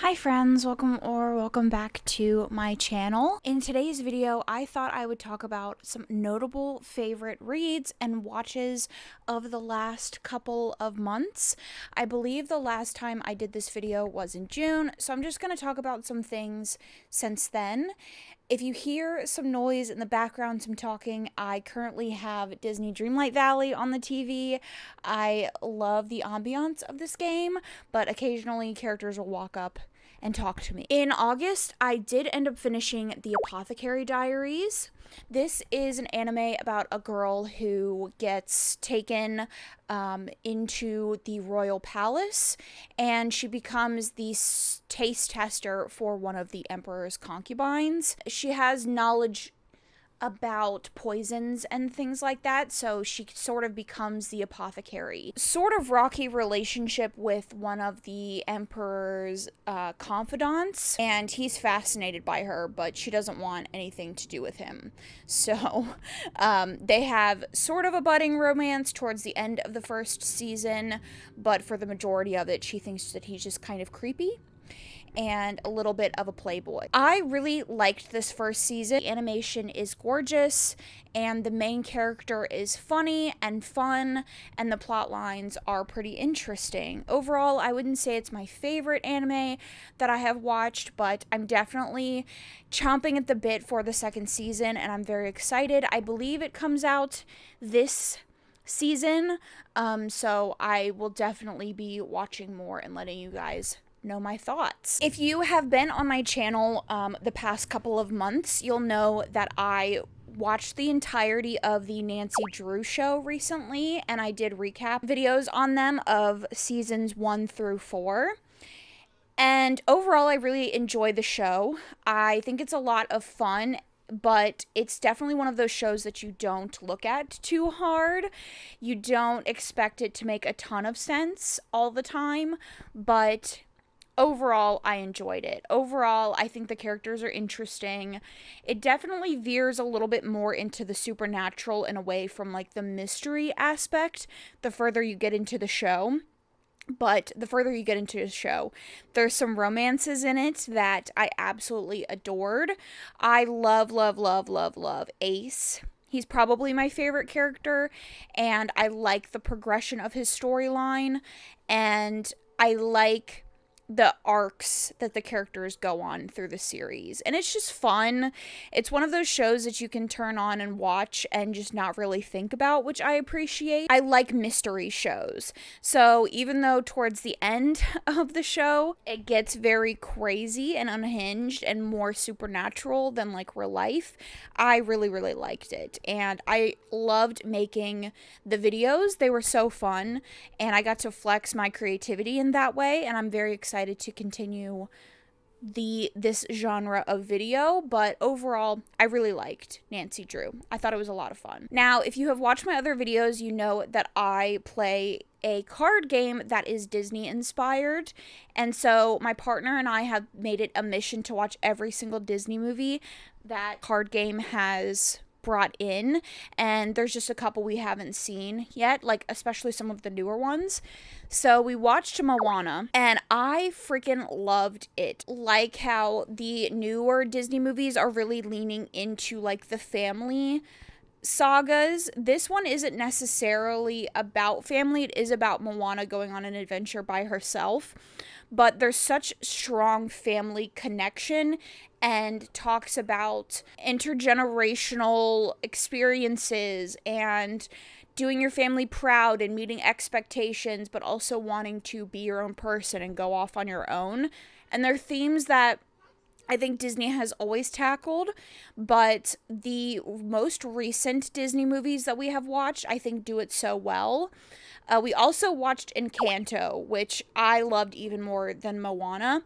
Hi friends, welcome back to my channel. In today's video, I thought I would talk about some notable favorite reads and watches of the last couple of months. I believe the last time I did this video was in June, so I'm just going to talk about some things since then. If you hear some noise in the background, some talking, I currently have Disney Dreamlight Valley on the TV. I love the ambiance of this game, but occasionally characters will walk up and talk to me. In August, I did end up finishing The Apothecary Diaries. This is an anime about a girl who gets taken into the royal palace, and she becomes the taste tester for one of the emperor's concubines. She has knowledge about poisons and things like that, so she sort of becomes the apothecary. Sort of rocky relationship with one of the emperor's confidants, and he's fascinated by her, but she doesn't want anything to do with him. So they have sort of a budding romance towards the end of the first season, but for the majority of it, she thinks that he's just kind of creepy and a little bit of a playboy. I really liked this first season. The animation is gorgeous, and the main character is funny and fun, and the plot lines are pretty interesting. Overall, I wouldn't say it's my favorite anime that I have watched, but I'm definitely chomping at the bit for the second season, and I'm very excited. I believe it comes out this season, so I will definitely be watching more and letting you guys know my thoughts. If you have been on my channel the past couple of months, you'll know that I watched the entirety of the Nancy Drew show recently, and I did recap videos on them of seasons 1 through 4. And overall, I really enjoy the show. I think it's a lot of fun, but it's definitely one of those shows that you don't look at too hard. You don't expect it to make a ton of sense all the time, but overall, I enjoyed it. Overall, I think the characters are interesting. It definitely veers a little bit more into the supernatural and away from like the mystery aspect the further you get into the show. But the further you get into the show, there's some romances in it that I absolutely adored. I love Ace. He's probably my favorite character, and I like the progression of his storyline, and I like the arcs that the characters go on through the series. And it's just fun. It's one of those shows that you can turn on and watch and just not really think about, which I appreciate. I like mystery shows. So even though towards the end of the show, it gets very crazy and unhinged and more supernatural than like real life, I really liked it. And I loved making the videos. They were so fun, and I got to flex my creativity in that way, and I'm very excited to continue this genre of video. But overall, I really liked Nancy Drew. I thought it was a lot of fun. Now, if you have watched my other videos, you know that I play a card game that is Disney inspired, and so my partner and I have made it a mission to watch every single Disney movie that card game has brought in, and there's just a couple we haven't seen yet, like especially some of the newer ones. So we watched Moana, and I freaking loved it. Like how the newer Disney movies are really leaning into like the family sagas. This one isn't necessarily about family. It is about Moana going on an adventure by herself, but there's such strong family connection, and talks about intergenerational experiences and doing your family proud and meeting expectations, but also wanting to be your own person and go off on your own. And they're themes that I think Disney has always tackled, but the most recent Disney movies that we have watched, I think, do it so well. We also watched Encanto, which I loved even more than Moana.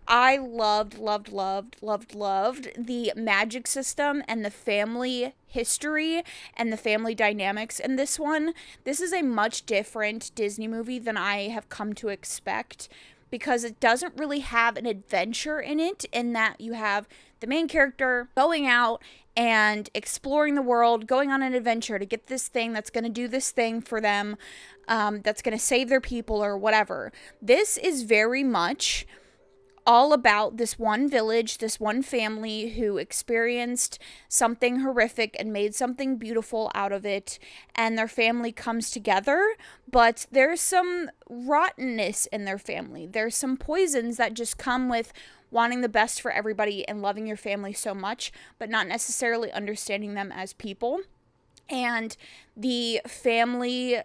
I loved the magic system and the family history and the family dynamics in this one. This is a much different Disney movie than I have come to expect, because it doesn't really have an adventure in it, in that you have the main character going out and exploring the world, going on an adventure to get this thing that's going to do this thing for them, that's going to save their people or whatever. This is very much all about this one village, this one family who experienced something horrific and made something beautiful out of it, and their family comes together, but there's some rottenness in their family. There's some poisons that just come with wanting the best for everybody and loving your family so much, but not necessarily understanding them as people. And the family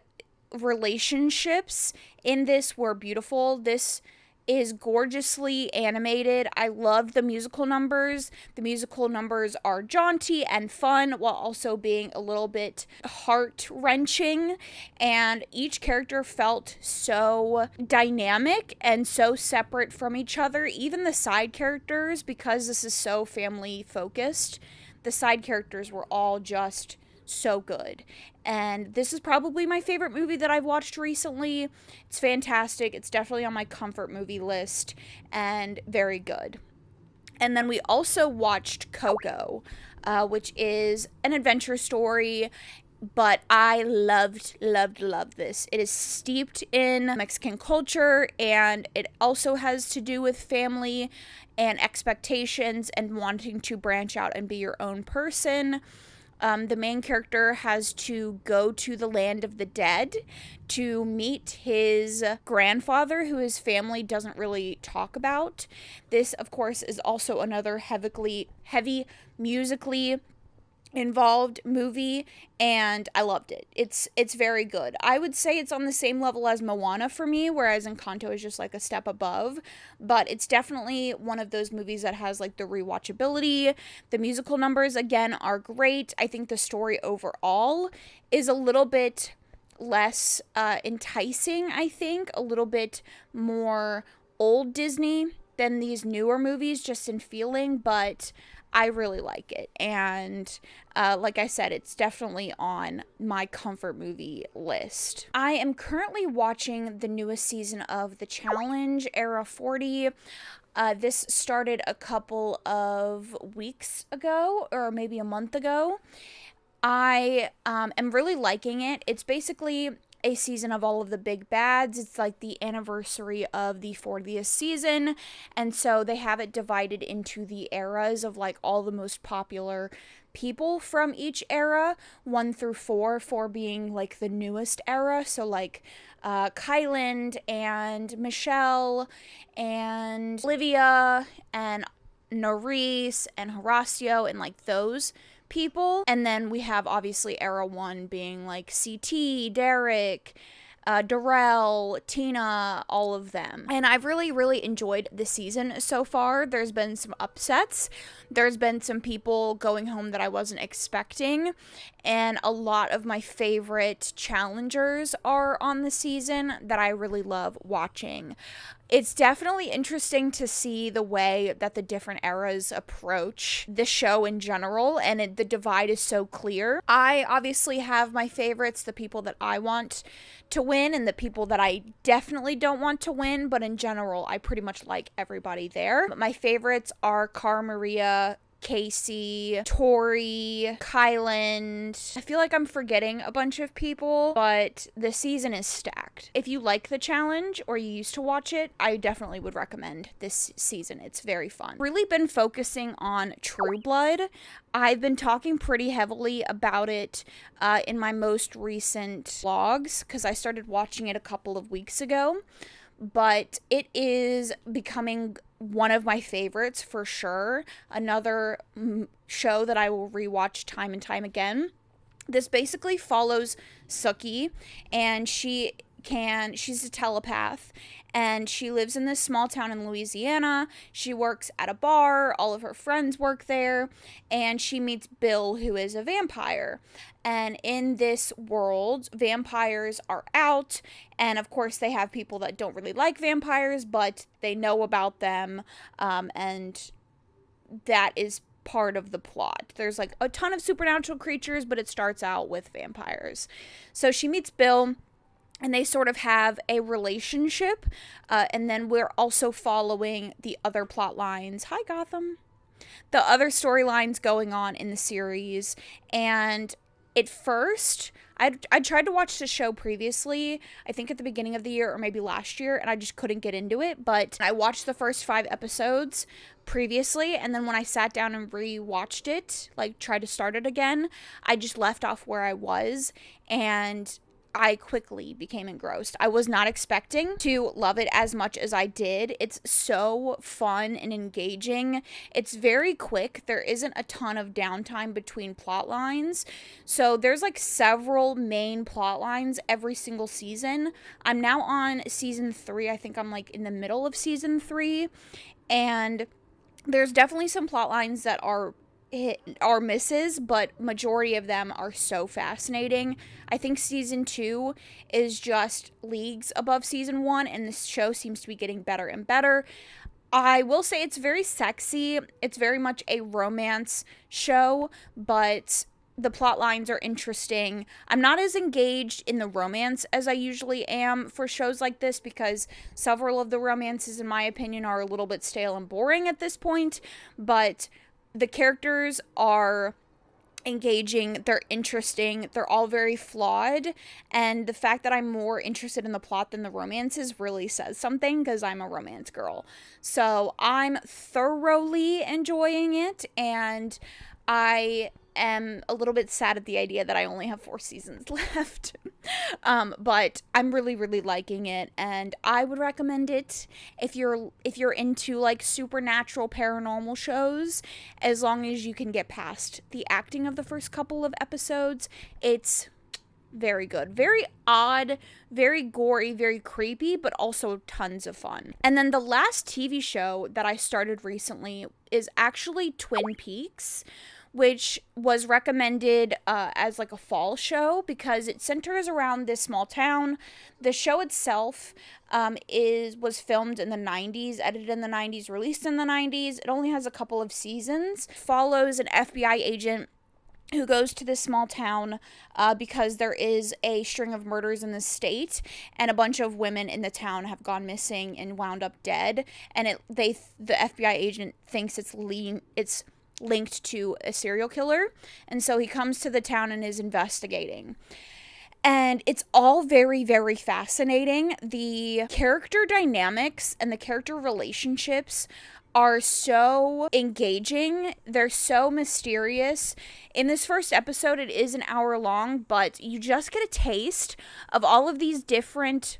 relationships in this were beautiful. This is gorgeously animated. I loved the musical numbers. The musical numbers are jaunty and fun while also being a little bit heart-wrenching, and each character felt so dynamic and so separate from each other. Even the side characters, because this is so family focused, the side characters were all just so good. And this is probably my favorite movie that I've watched recently. It's fantastic. It's definitely on my comfort movie list and very good. And then we also watched Coco, which is an adventure story, but I loved this. It is steeped in Mexican culture, and it also has to do with family and expectations and wanting to branch out and be your own person. The main character has to go to the land of the dead to meet his grandfather, who his family doesn't really talk about. This, of course, is also another heavy musically involved movie, and I loved it. It's very good. I would say it's on the same level as Moana for me, whereas Encanto is just like a step above, but it's definitely one of those movies that has like the rewatchability. The musical numbers, again, are great. I think the story overall is a little bit less enticing, I think, a little bit more old Disney than these newer movies, just in feeling, but I really like it. And like I said, it's definitely on my comfort movie list. I am currently watching the newest season of The Challenge, Era 40. This started a couple of weeks ago, or maybe a month ago. I am really liking it. It's basically a season of all of the big bads. It's like the anniversary of the 40th season, and so they have it divided into the eras of like all the most popular people from each era, 1 through 4, 4 being like the newest era, so like Kyland and Michelle and Olivia and Norris and Horacio and like those people. And then we have obviously era 1 being like CT, Derek, Darrell, Tina, all of them. And I've really enjoyed the season so far. There's been some upsets. There's been some people going home that I wasn't expecting. And a lot of my favorite challengers are on the season that I really love watching. It's definitely interesting to see the way that the different eras approach the show in general, and the divide is so clear. I obviously have my favorites, the people that I want to win and the people that I definitely don't want to win, but in general, I pretty much like everybody there. But my favorites are Cara Maria, Casey, Tori, Kyland. I feel like I'm forgetting a bunch of people, but the season is stacked. If you like the challenge or you used to watch it, I definitely would recommend this season. It's very fun. Really been focusing on True Blood. I've been talking pretty heavily about it in my most recent vlogs because I started watching it a couple of weeks ago, but it is becoming one of my favorites for sure. Another show that I will rewatch time and time again. This basically follows Sookie, and she's a telepath, and she lives in this small town in Louisiana. She works at a bar, all of her friends work there, and she meets Bill, who is a vampire. And in this world, vampires are out, and of course they have people that don't really like vampires, but they know about them, and that is part of the plot. There's like a ton of supernatural creatures, but it starts out with vampires. So she meets Bill, and they sort of have a relationship, and then we're also following the other plot lines. Hi, Gotham. The other storylines going on in the series, and at first, I tried to watch the show previously, I think at the beginning of the year or maybe last year, and I just couldn't get into it. But I watched the first 5 episodes previously, and then when I sat down and re-watched it, like tried to start it again, I just left off where I was, and I quickly became engrossed. I was not expecting to love it as much as I did. It's so fun and engaging. It's very quick. There isn't a ton of downtime between plot lines. So there's like several main plot lines every single season. I'm now on season 3. I think I'm like in the middle of season 3. And there's definitely some plot lines that are misses, but majority of them are so fascinating. I think season 2 is just leagues above season 1, and this show seems to be getting better and better. I will say it's very sexy. It's very much a romance show, but the plot lines are interesting. I'm not as engaged in the romance as I usually am for shows like this, because several of the romances, in my opinion, are a little bit stale and boring at this point, but the characters are engaging, they're interesting, they're all very flawed, and the fact that I'm more interested in the plot than the romances really says something, because I'm a romance girl. So I'm thoroughly enjoying it, and I am a little bit sad at the idea that I only have 4 seasons left. But I'm really, really liking it, and I would recommend it if you're into like supernatural paranormal shows, as long as you can get past the acting of the first couple of episodes. It's very good, very odd, very gory, very creepy, but also tons of fun. And then the last TV show that I started recently is actually Twin Peaks, which was recommended as like a fall show because it centers around this small town. The show itself was filmed in the 90s, edited in the 90s, released in the 90s. It only has a couple of seasons. Follows an FBI agent who goes to this small town because there is a string of murders in the state, and a bunch of women in the town have gone missing and wound up dead. And the FBI agent thinks it's linked to a serial killer, and so he comes to the town and is investigating. And it's all very, very fascinating. The character dynamics and the character relationships are so engaging. They're so mysterious. In this first episode, it is an hour long, but you just get a taste of all of these different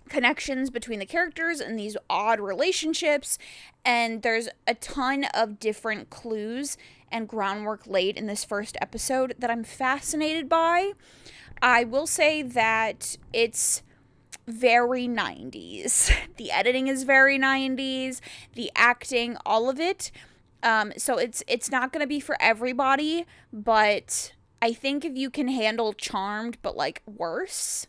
connections between the characters and these odd relationships, and there's a ton of different clues and groundwork laid in this first episode that I'm fascinated by. I will say that it's very 90s. The editing is very 90s, the acting, all of it. So it's not going to be for everybody, but I think if you can handle Charmed but like worse,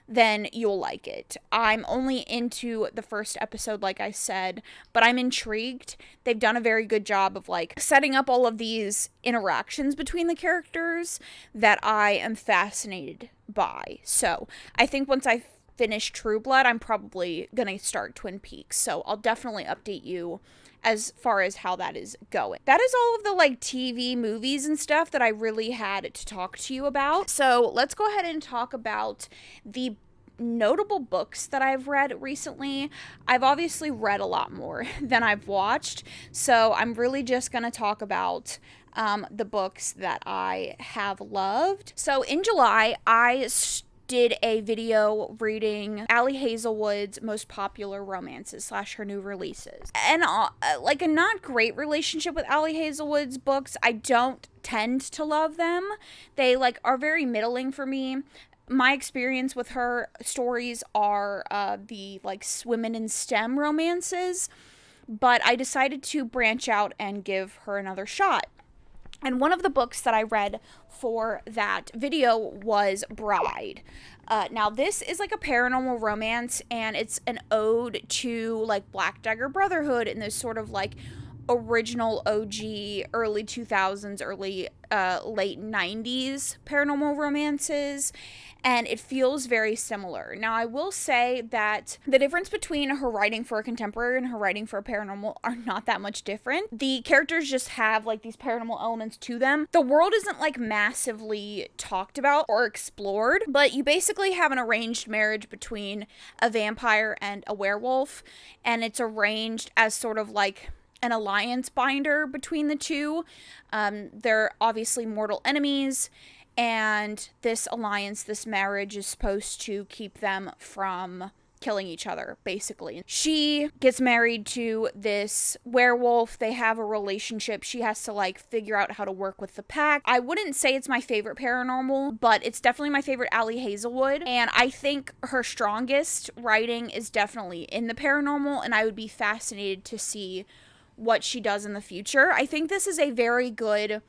then you'll like it. I'm only into the first episode, like I said, but I'm intrigued. They've done a very good job of like setting up all of these interactions between the characters that I am fascinated by. So I think once I finish True Blood, I'm probably gonna start Twin Peaks. So I'll definitely update you as far as how that is going. That is all of the like TV, movies, and stuff that I really had to talk to you about. So let's go ahead and talk about the notable books that I've read recently. I've obviously read a lot more than I've watched, so I'm really just gonna talk about the books that I have loved. So in July, I did a video reading Allie Hazelwood's most popular romances / her new releases. And like a not great relationship with Allie Hazelwood's books. I don't tend to love them. They like are very middling for me. My experience with her stories are the like women in STEM romances, but I decided to branch out and give her another shot. And one of the books that I read for that video was Bride. Now, this is like a paranormal romance, and it's an ode to like Black Dagger Brotherhood and this sort of like original OG early 2000s, late 90s paranormal romances. and it feels very similar. Now, I will say that the difference between her writing for a contemporary and her writing for a paranormal are not that much different. The characters just have like these paranormal elements to them. The world isn't like massively talked about or explored, but you basically have an arranged marriage between a vampire and a werewolf, and it's arranged as sort of like an alliance binder between the two. They're obviously mortal enemies, and this alliance, this marriage, is supposed to keep them from killing each other, basically. She gets married to this werewolf. They have a relationship. She has to like figure out how to work with the pack. I wouldn't say it's my favorite paranormal, but it's definitely my favorite Ali Hazelwood, and I think her strongest writing is definitely in the paranormal, and I would be fascinated to see what she does in the future. I think this is a very good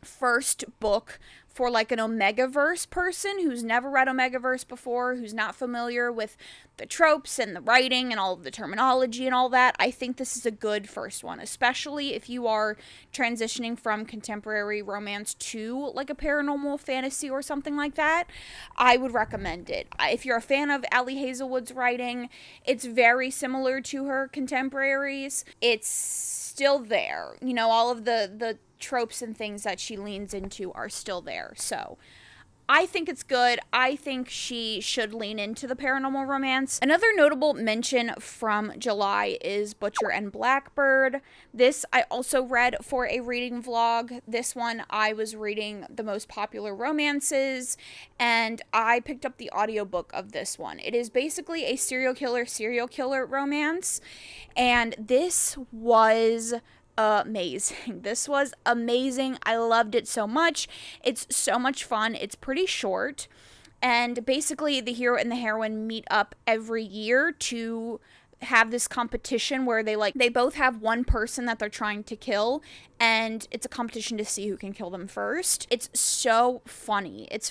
first book for like an Omegaverse person who's never read Omegaverse before, who's not familiar with the tropes and the writing and all of the terminology and all that. I think this is a good first one, especially if you are transitioning from contemporary romance to like a paranormal fantasy or something like that. I would recommend it. If you're a fan of Ali Hazelwood's writing, it's very similar to her contemporaries. It's still there. You know, all of the tropes and things that she leans into are still there. So I think it's good. I think she should lean into the paranormal romance. Another notable mention from July is Butcher and Blackbird. This I also read for a reading vlog. This one I was reading the most popular romances, and I picked up the audiobook of this one. It is basically a serial killer romance, and this was amazing. This was amazing. I loved it so much. It's so much fun. It's pretty short, and basically the hero and the heroine meet up every year to have this competition where they both have one person that they're trying to kill, and it's a competition to see who can kill them first. It's so funny. It's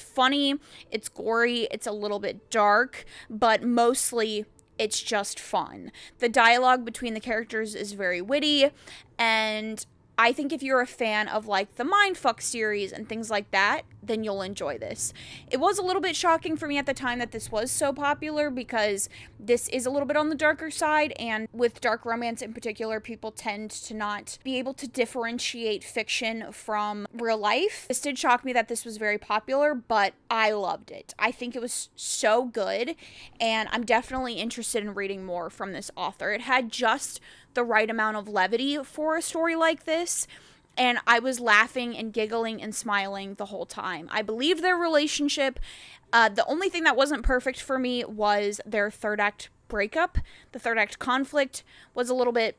gory, it's a little bit dark, but mostly it's just fun. The dialogue between the characters is very witty, and I think if you're a fan of like the Mindfuck series and things like that, then you'll enjoy this. It was a little bit shocking for me at the time that this was so popular, because this is a little bit on the darker side, and with dark romance in particular, people tend to not be able to differentiate fiction from real life. This did shock me that this was very popular, but I loved it. I think it was so good, and I'm definitely interested in reading more from this author. It had just the right amount of levity for a story like this, and I was laughing and giggling and smiling the whole time. I believed their relationship. The only thing that wasn't perfect for me was their third act breakup. The third act conflict was a little bit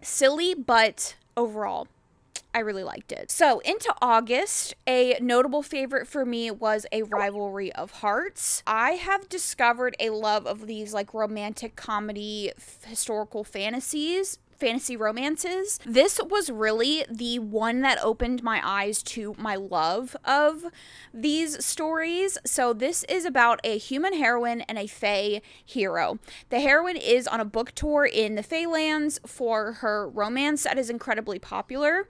silly, but overall, I really liked it. So into August, a notable favorite for me was A Rivalry of Hearts. I have discovered a love of these like romantic comedy, historical fantasy romances. This was really the one that opened my eyes to my love of these stories. So this is about a human heroine and a fae hero. The heroine is on a book tour in the Faelands for her romance that is incredibly popular.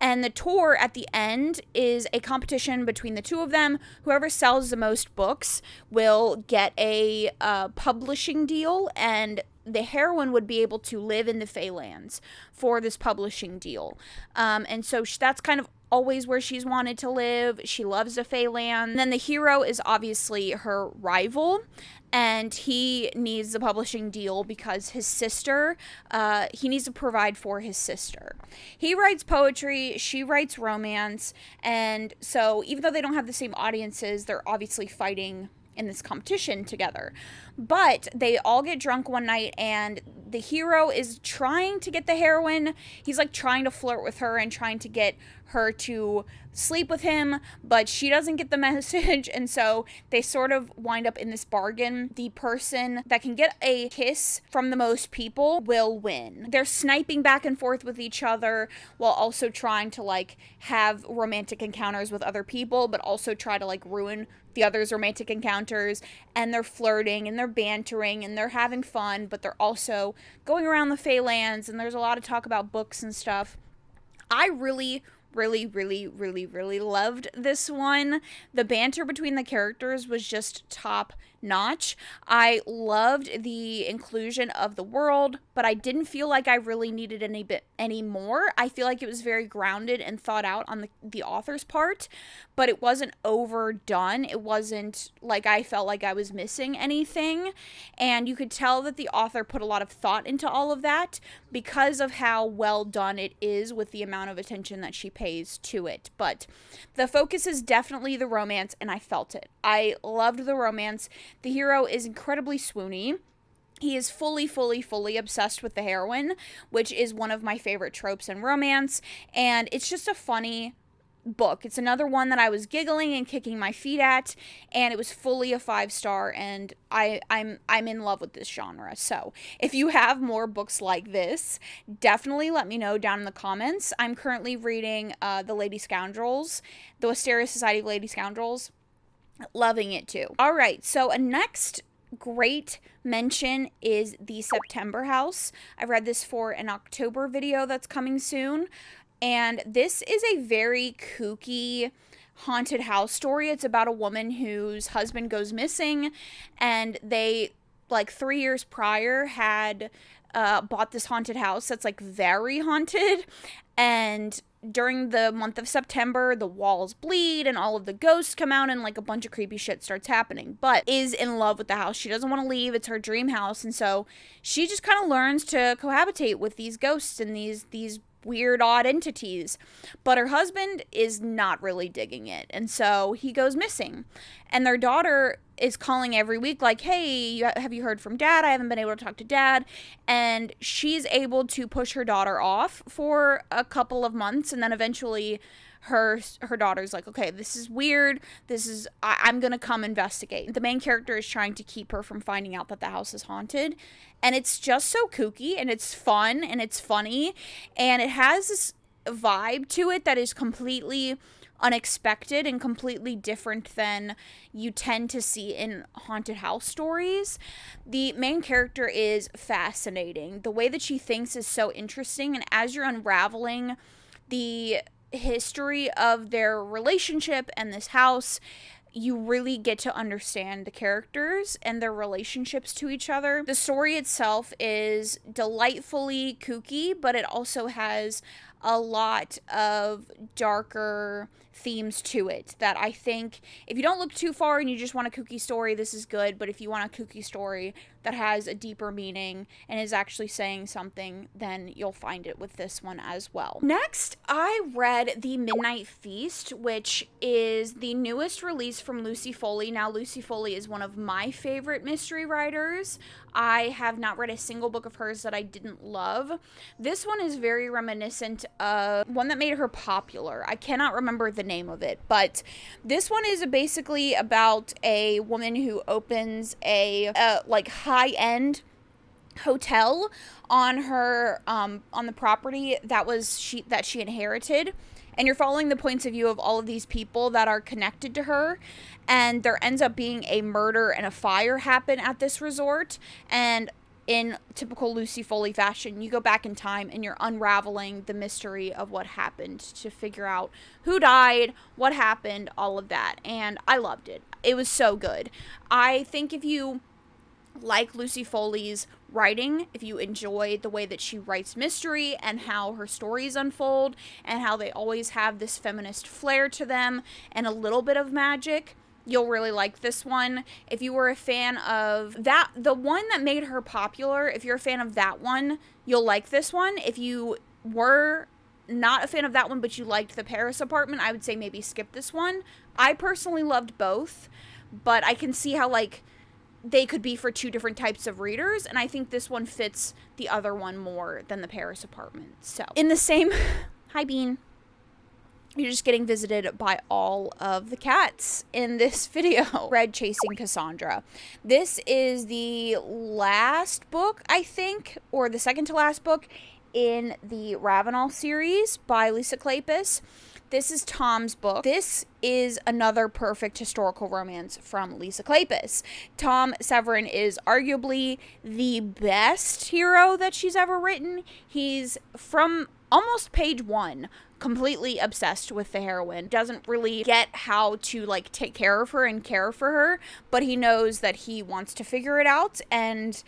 And the tour at the end is a competition between the two of them. Whoever sells the most books will get a publishing deal, and the heroine would be able to live in the Faelands for this publishing deal. And so that's kind of always where she's wanted to live. She loves the Faeland. And then the hero is obviously her rival, and he needs the publishing deal because his sister, he needs to provide for his sister. He writes poetry, she writes romance, and so even though they don't have the same audiences, they're obviously fighting in this competition together. But they all get drunk one night, and the hero is trying to get the heroine. He's like trying to flirt with her and trying to get her to sleep with him, but she doesn't get the message, and so they sort of wind up in this bargain. The person that can get a kiss from the most people will win. They're sniping back and forth with each other while also trying to like have romantic encounters with other people, but also try to like ruin the other's romantic encounters, and they're flirting and they're bantering and they're having fun, but they're also going around the Faelands, and there's a lot of talk about books and stuff. I really really, really, really, really loved this one. The banter between the characters was just top notch. I loved the inclusion of the world, but I didn't feel like I really needed any more. I feel like it was very grounded and thought out on the author's part, but it wasn't overdone. It wasn't like I felt like I was missing anything, and you could tell that the author put a lot of thought into all of that because of how well done it is with the amount of attention that she pays to it. But the focus is definitely the romance, and I felt it. I loved the romance. The hero is incredibly swoony. He is fully, fully, fully obsessed with the heroine, which is one of my favorite tropes in romance, and it's just a funny book. It's another one that I was giggling and kicking my feet at, and it was fully a 5-star, and I'm in love with this genre. So if you have more books like this, definitely let me know down in the comments. I'm currently reading The Lady Scoundrels, the Wisteria Society of Lady Scoundrels. Loving it too. All right, so a next great mention is The September House. I've read this for an October video that's coming soon, and this is a very kooky haunted house story. It's about a woman whose husband goes missing, and they, like 3 years prior, had bought this haunted house that's like very haunted, and during the month of September, the walls bleed and all of the ghosts come out and like a bunch of creepy shit starts happening. But is in love with the house. She doesn't want to leave. It's her dream house. And so she just kind of learns to cohabitate with these ghosts and these weird, odd entities. But her husband is not really digging it. And so he goes missing. And their daughter is calling every week like, hey, have you heard from Dad? I haven't been able to talk to Dad. And she's able to push her daughter off for a couple of months, and then eventually her daughter's like, okay, this is weird. I'm gonna come investigate. The main character is trying to keep her from finding out that the house is haunted, and it's just so kooky, and it's fun, and it's funny, and it has this vibe to it that is completely unexpected and completely different than you tend to see in haunted house stories. The main character is fascinating. The way that she thinks is so interesting, and as you're unraveling the history of their relationship and this house, you really get to understand the characters and their relationships to each other. The story itself is delightfully kooky, but it also has a lot of darker themes to it that I think if you don't look too far and you just want a kooky story, this is good. But if you want a kooky story that has a deeper meaning and is actually saying something, then you'll find it with this one as well. Next, I read The Midnight Feast, which is the newest release from Lucy Foley. Now, Lucy Foley is one of my favorite mystery writers. I have not read a single book of hers that I didn't love. This one is very reminiscent of one that made her popular. I cannot remember the name of it, but this one is basically about a woman who opens a like high-end hotel on her on the property that she inherited, and you're following the points of view of all of these people that are connected to her, and there ends up being a murder and a fire happen at this resort, and in typical Lucy Foley fashion, you go back in time and you're unraveling the mystery of what happened to figure out who died, what happened, all of that, and I loved it. It was so good. I think if you like Lucy Foley's writing, if you enjoy the way that she writes mystery and how her stories unfold and how they always have this feminist flair to them and a little bit of magic, you'll really like this one. If you were a fan of that, the one that made her popular, if you're a fan of that one, you'll like this one. If you were not a fan of that one but you liked the Paris apartment, I would say maybe skip this one. I personally loved both, but I can see how like they could be for two different types of readers, and I think this one fits the other one more than the Paris apartment. So in the same hi Bean, you're just getting visited by all of the cats in this video. Read Chasing Cassandra. This is the last book, I think, or the second to last book in the Ravenel series by Lisa Kleypas. This is Tom's book. This is another perfect historical romance from Lisa Kleypas. Tom Severin is arguably the best hero that she's ever written. He's, from almost page 1, completely obsessed with the heroine. Doesn't really get how to like take care of her and care for her, but he knows that he wants to figure it out, and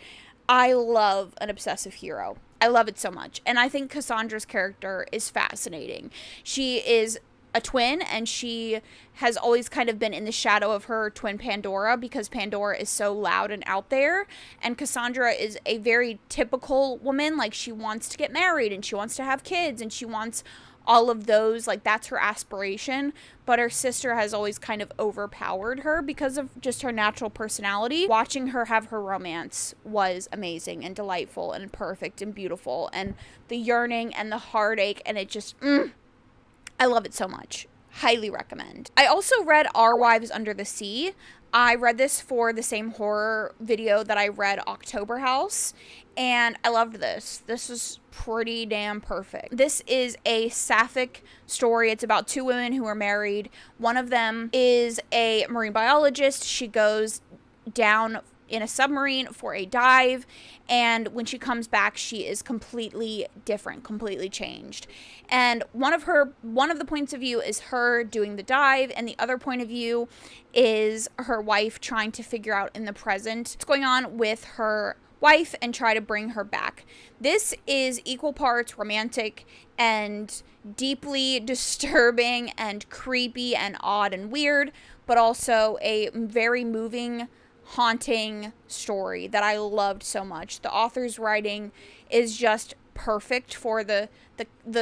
I love an obsessive hero. I love it so much. And I think Cassandra's character is fascinating. She is a twin, and she has always kind of been in the shadow of her twin Pandora, because Pandora is so loud and out there, and Cassandra is a very typical woman. Like, she wants to get married, and she wants to have kids, and she wants all of those, like, that's her aspiration, but her sister has always kind of overpowered her because of just her natural personality. Watching her have her romance was amazing and delightful and perfect and beautiful, and the yearning and the heartache, and it just, I love it so much. Highly recommend. I also read Our Wives Under the Sea. I read this for the same horror video that I read October House, and I loved this. This was pretty damn perfect. This is a sapphic story. It's about 2 women who are married. One of them is a marine biologist. She goes down in a submarine for a dive, and when she comes back, she is completely different, completely changed. And one of the points of view is her doing the dive, and the other point of view is her wife trying to figure out in the present what's going on with her wife and try to bring her back. This is equal parts romantic and deeply disturbing and creepy and odd and weird, but also a very moving, haunting story that I loved so much. The author's writing is just perfect for the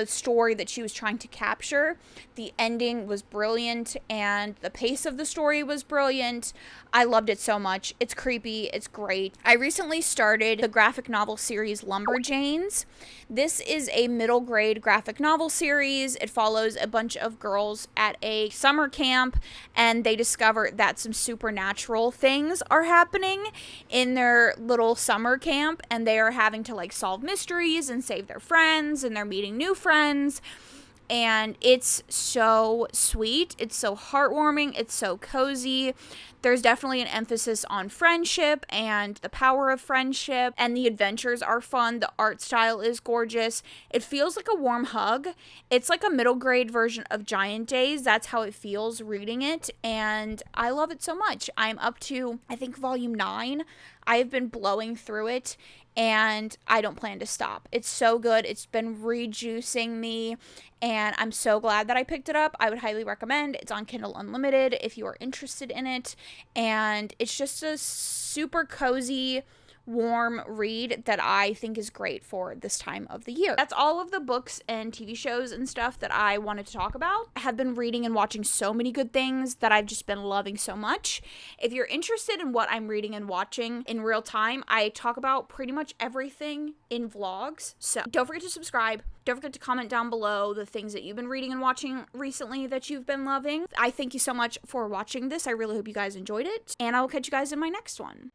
story that she was trying to capture. The ending was brilliant, and the pace of the story was brilliant. I loved it so much. It's creepy. It's great. I recently started the graphic novel series Lumberjanes. This is a middle grade graphic novel series. It follows a bunch of girls at a summer camp, and they discover that some supernatural things are happening in their little summer camp, and they are having to like solve mysteries and save their friends, and they're meeting new friends. And it's so sweet. It's so heartwarming. It's so cozy. There's definitely an emphasis on friendship and the power of friendship, and the adventures are fun. The art style is gorgeous. It feels like a warm hug. It's like a middle grade version of Giant Days. That's how it feels reading it, and I love it so much. I'm up to, I think, volume 9. I've been blowing through it, and I don't plan to stop. It's so good. It's been rejuicing me, and I'm so glad that I picked it up. I would highly recommend. It's on Kindle Unlimited if you are interested in it, and it's just a super cozy, warm read that I think is great for this time of the year. That's all of the books and TV shows and stuff that I wanted to talk about. I have been reading and watching so many good things that I've just been loving so much. If you're interested in what I'm reading and watching in real time, I talk about pretty much everything in vlogs. So don't forget to subscribe. Don't forget to comment down below the things that you've been reading and watching recently that you've been loving. I thank you so much for watching this. I really hope you guys enjoyed it, and I will catch you guys in my next one.